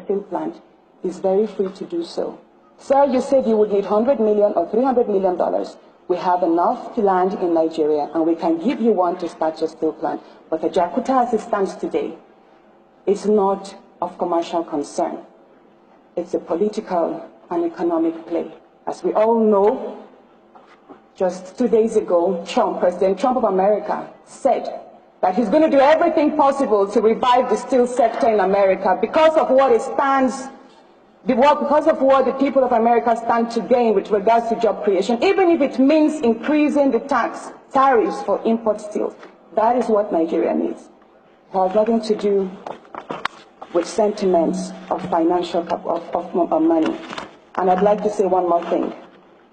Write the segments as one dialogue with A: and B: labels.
A: steel plant is very free to do so. Sir, you said you would need $100 million or $300 million. We have enough land in Nigeria, and we can give you one to start your steel plant. But Ajakuta, as it stands today, is not of commercial concern. It's a political and economic play. As we all know, just 2 days ago, President Trump of America said that he's going to do everything possible to revive the steel sector in America because of what it stands, because of what the people of America stand to gain with regards to job creation, even if it means increasing the tariffs for import steel. That is what Nigeria needs. It has nothing to do with sentiments of financial of money. And I'd like to say one more thing.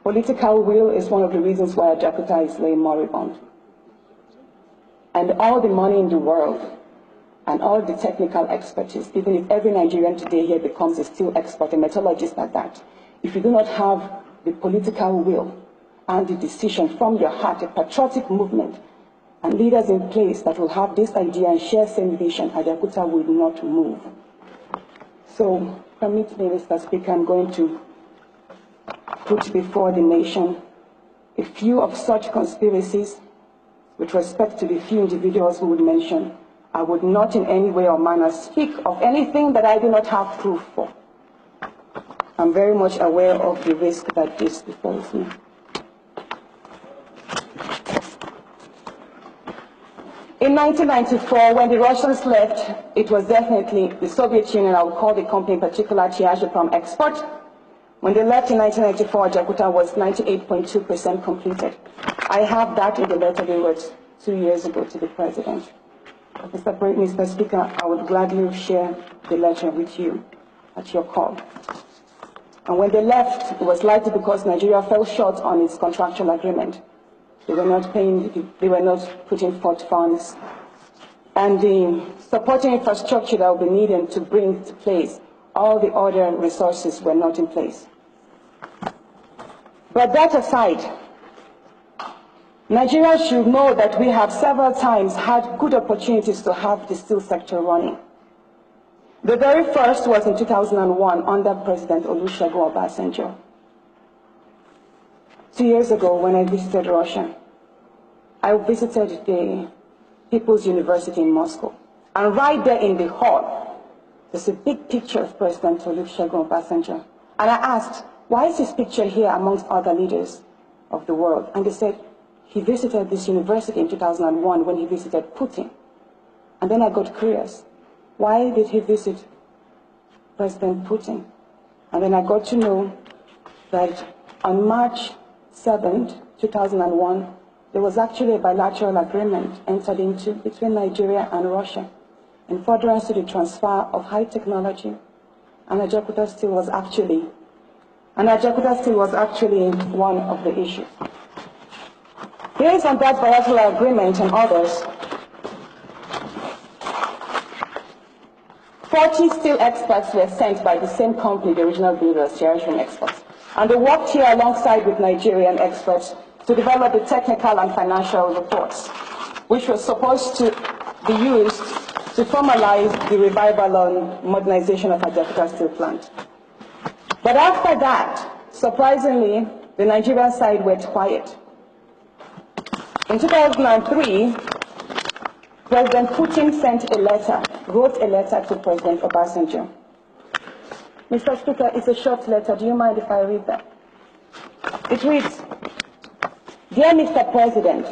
A: Political will is one of the reasons why Ajakuta is laying moribund. And all the money in the world and all the technical expertise, even if every Nigerian today here becomes a steel expert, a metallurgist at that, if you do not have the political will and the decision from your heart, a patriotic movement, and leaders in place that will have this idea and share same vision, Ajakuta will not move. So, permit me, Mr. Speaker, I'm going to put before the nation a few of such conspiracies with respect to the few individuals who would mention. I would not in any way or manner speak of anything that I do not have proof for. I'm very much aware of the risk that this befalls me. In 1994, when the Russians left, it was definitely the Soviet Union, I would call the company in particular, Ajakuta Export. When they left in 1994, Ajakuta was 98.2% completed. I have that in the letter they wrote 2 years ago to the President. Mr. Speaker, I would gladly share the letter with you at your call. And when they left, it was likely because Nigeria fell short on its contractual agreement. They were not paying, they were not putting forth funds. And the supporting infrastructure that would be needed to bring to place all the other resources were not in place. But that aside, Nigeria should know that we have several times had good opportunities to have the steel sector running. The very first was in 2001 under President Olusegun Obasanjo. 2 years ago when I visited Russia, I visited the People's University in Moscow. And right there in the hall, there's a big picture of President Olusegun Obasanjo. And I asked, why is his picture here amongst other leaders of the world? And they said, he visited this university in 2001 when he visited Putin. And then I got curious. Why did he visit President Putin? And then I got to know that on March 7th, 2001, there was actually a bilateral agreement entered into between Nigeria and Russia in furtherance to the transfer of high technology. And Ajakuta Steel was actually one of the issues. Based on that bilateral agreement and others, 40 steel experts were sent by the same company, the original builders, Ajakuta Exports. And they worked here alongside with Nigerian experts to develop the technical and financial reports, which were supposed to be used to formalize the revival and modernization of Ajakuta Steel Plant. But after that, surprisingly, the Nigerian side went quiet. In 2003, President Putin wrote a letter to President Obasanjo. Mr. Speaker, it's a short letter. Do you mind if I read that? It reads, Dear Mr. President,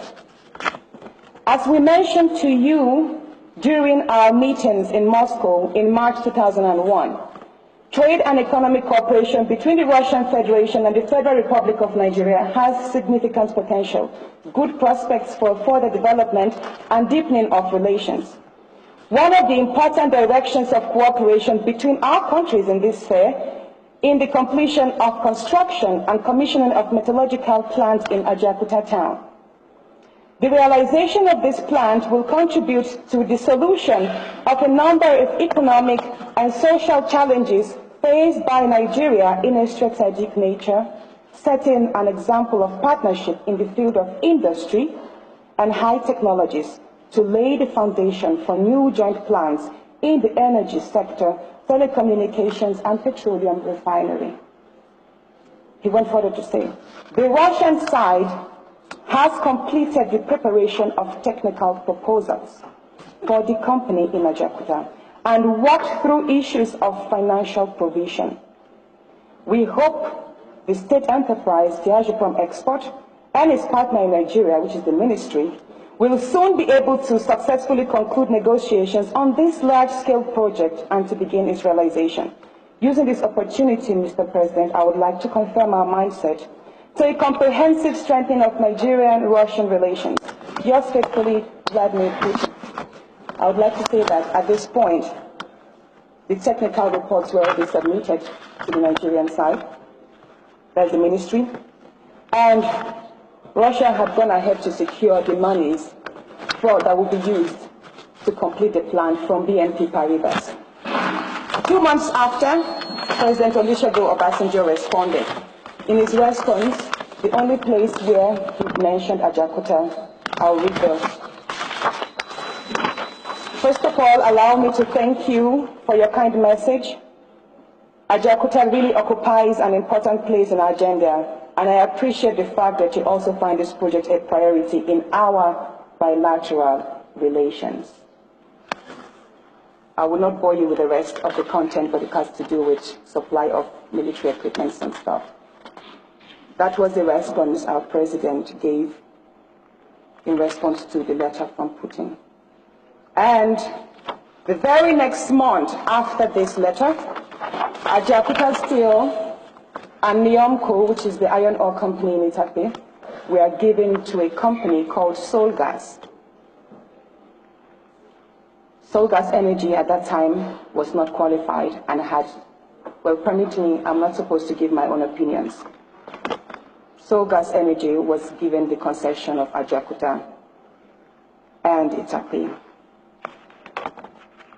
A: as we mentioned to you during our meetings in Moscow in March 2001, trade and economic cooperation between the Russian Federation and the Federal Republic of Nigeria has significant potential, good prospects for further development and deepening of relations. One of the important directions of cooperation between our countries in this sphere in the completion of construction and commissioning of metallurgical plant in Ajakuta town. The realization of this plant will contribute to the solution of a number of economic and social challenges faced by Nigeria in a strategic nature, setting an example of partnership in the field of industry and high technologies to lay the foundation for new joint plans in the energy sector telecommunications, and petroleum refinery. He went further to say, the Russian side has completed the preparation of technical proposals for the company in Ajakuta and worked through issues of financial provision. We hope the state enterprise, the Ajakuta Export, and its partner in Nigeria, which is the ministry, will soon be able to successfully conclude negotiations on this large-scale project and to begin its realization. Using this opportunity, Mr. President, I would like to confirm our mindset to a comprehensive strengthening of Nigerian-Russian relations. Yours faithfully, Vladimir Putin. I would like to say that at this point, the technical reports were already submitted to the Nigerian side. That's the ministry. And Russia had gone ahead to secure the monies that will be used to complete the plan from BNP Paribas. 2 months after, President Olusegun Obasanjo responded. In his response, the only place where he mentioned Ajakuta, I'll read those. First of all, allow me to thank you for your kind message. Ajakuta really occupies an important place in our agenda, and I appreciate the fact that you also find this project a priority in our bilateral relations. I will not bore you with the rest of the content, but it has to do with supply of military equipment and stuff. That was the response our president gave in response to the letter from Putin. And the very next month after this letter, Ajakuta Steel and Niomco, which is the iron ore company in Itape, were given to a company called Solgas. Solgas Energy at that time was not qualified and had, well, permit me, I'm not supposed to give my own opinions. Solgas Energy was given the concession of Ajakuta and Itape.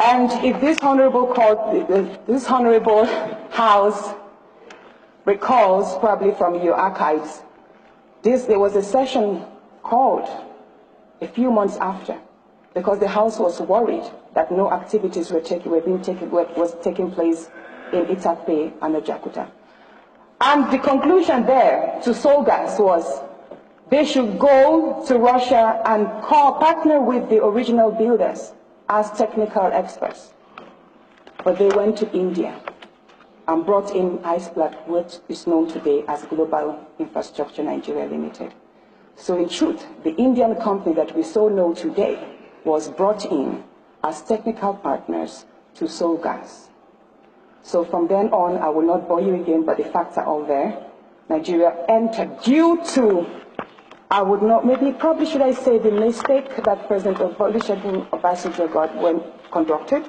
A: And if this honorable court, this honorable house recalls, probably from your archives, there was a session called a few months after, because the House was worried that no activities were taking place in Itape and Ajakuta. And the conclusion there to Solgas was they should go to Russia and partner with the original builders as technical experts. But they went to India and brought in IceBlack, which is known today as Global Infrastructure Nigeria Limited. So in truth, the Indian company that we so know today was brought in as technical partners to Solgas. So from then on, I will not bore you again, but the facts are all there. Nigeria entered due to, probably should I say the mistake that President Olusegun Obasanjo got when conducted,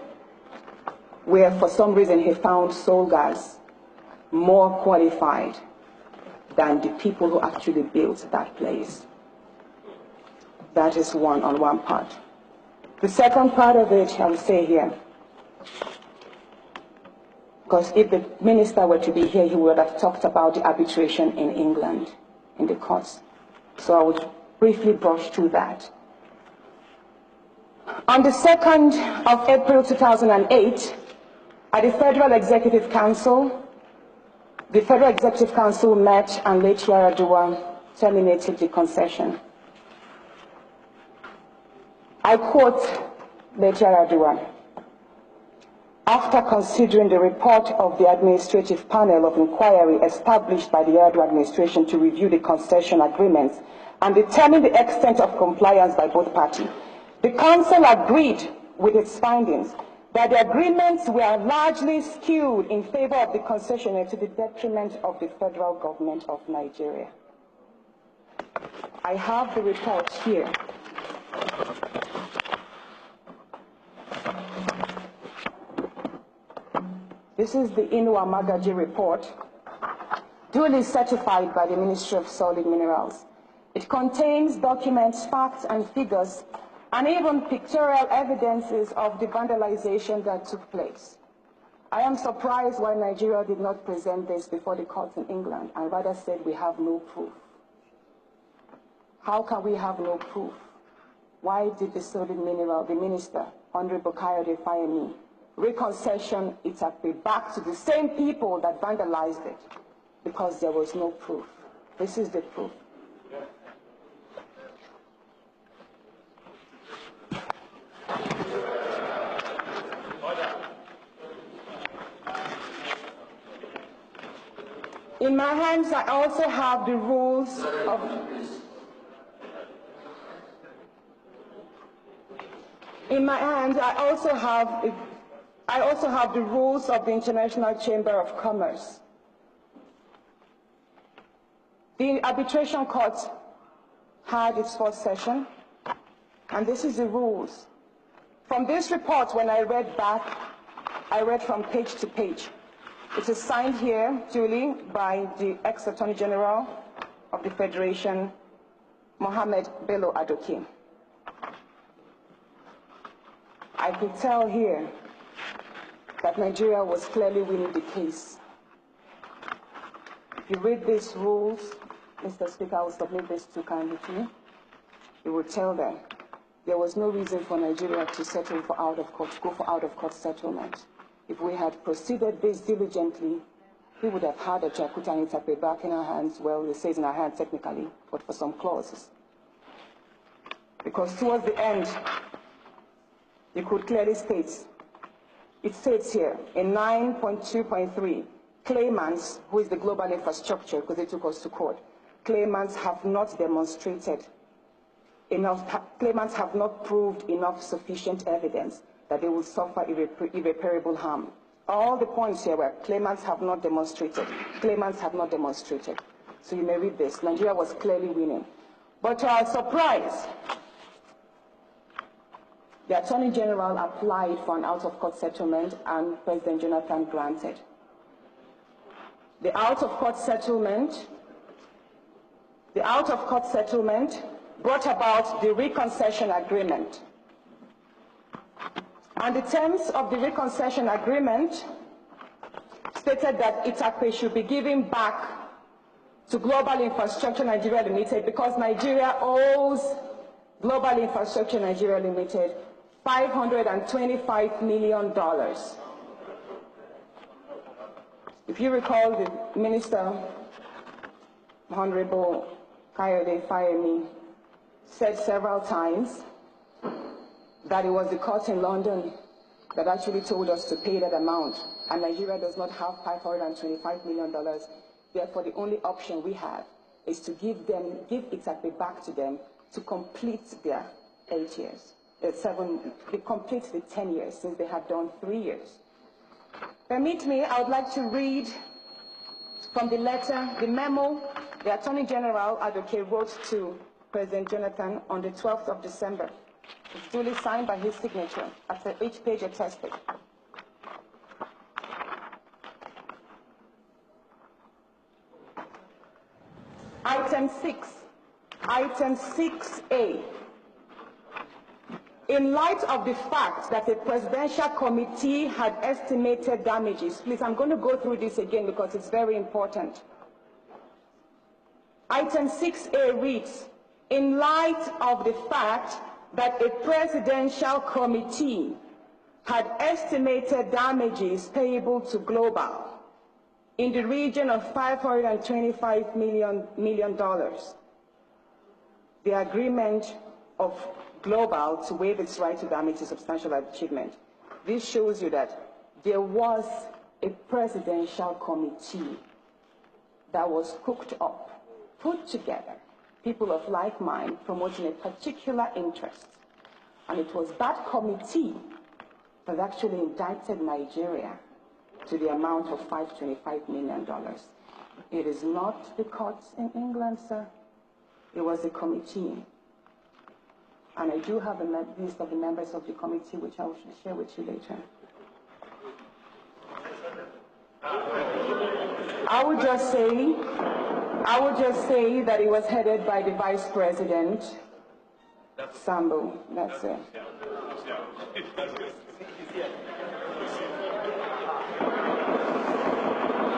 A: where for some reason he found Solgas more qualified than the people who actually built that place. That is on one part. The second part of it, I will say here, because if the minister were to be here, he would have talked about the arbitration in England, in the courts. So I would briefly brush through that. On the 2nd of April 2008, at the Federal Executive Council, the Federal Executive Council met and late Yar'Adua terminated the concession. I quote late Yar'Adua: after considering the report of the administrative panel of inquiry established by the Yar'Adua administration to review the concession agreements and determine the extent of compliance by both parties, the Council agreed with its findings that the agreements were largely skewed in favor of the concessionaire to the detriment of the federal government of Nigeria. I have the report here. This is the Inua Magaji report, duly certified by the Ministry of Solid Minerals. It contains documents, facts, and figures, and even pictorial evidences of the vandalization that took place. I am surprised why Nigeria did not present this before the courts in England and rather said we have no proof. How can we have no proof? Why did the Solid Mineral, the minister, Honorable Kayode Fayemi, reconcession Itakpe back to the same people that vandalized it because there was no proof. This is the proof. In my hands, I also have the rules of... In my hands, I also have the rules of the International Chamber of Commerce. The arbitration court had its first session, and this is the rules. From this report, when I read back, I read from page to page. It is signed here duly by the ex-Attorney General of the Federation, Mohammed Bello Adoke. I could tell here that Nigeria was clearly winning the case. If you read these rules, Mr. Speaker, I will submit this to kindly to you. You will tell them there was no reason for Nigeria to settle for out-of-court, go for out-of-court settlement. If we had proceeded this diligently, we would have had Ajakuta and Itakpe back in our hands. Well, it says in our hands technically, but for some clauses. Because towards the end, you could clearly state, it states here in 9.2.3, claimants, who is the global infrastructure, because they took us to court, claimants have not demonstrated enough, claimants have not proved enough sufficient evidence that they will suffer irreparable harm. All the points here were claimants have not demonstrated, claimants have not demonstrated. So you may read this. Nigeria was clearly winning. But to our surprise, the Attorney General applied for an out-of-court settlement and President Jonathan granted. The out-of-court settlement brought about the reconcession agreement. And the terms of the reconcession agreement stated that Itakpe should be given back to Global Infrastructure Nigeria Limited because Nigeria owes Global Infrastructure Nigeria Limited $525 million. If you recall, the Minister, Honorable Kayode Fayemi, said several times that it was the court in London that actually told us to pay that amount, and Nigeria does not have $525 million. Therefore, the only option we have is to give Itakpe back to them to complete their 8 years. They complete the 10 years since they had done 3 years. Permit me, I would like to read from the letter, the memo the Attorney General Adoke wrote to President Jonathan on the 12th of December. It's duly signed by his signature, after each page attested. Item 6A. In light of the fact that the presidential committee had estimated damages, please, I'm going to go through this again because it's very important. Item 6A reads, in light of the fact that a presidential committee had estimated damages payable to Global in the region of $525 million. The agreement of Global to waive its right to damage a substantial achievement. This shows you that there was a presidential committee that was cooked up, put together, people of like mind promoting a particular interest. And it was that committee that actually indicted Nigeria to the amount of $525 million. It is not the courts in England, sir. It was a committee. And I do have a list of the members of the committee, which I will share with you later. I would just say that it was headed by the Vice President, Sambo. That's it.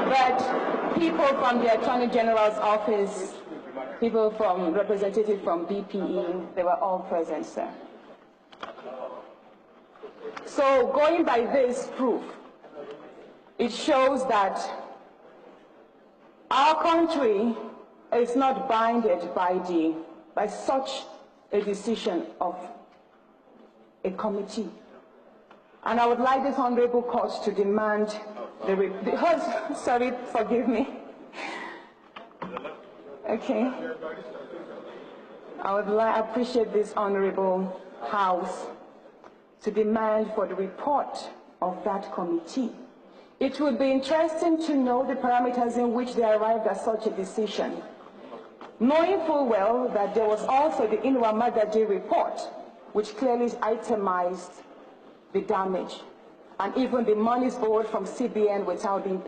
A: But people from the Attorney General's office, people from representatives from BPE, they were all present, sir. So going by this proof, it shows that our country is not bounded by such a decision of a committee. And I would like this honorable court to demand sorry, forgive me. Okay. I would appreciate this honorable House to demand for the report of that committee. It would be interesting to know the parameters in which they arrived at such a decision, knowing full well that there was also the Inwa Madadi report, which clearly itemized the damage, and even the monies borrowed from CBN without being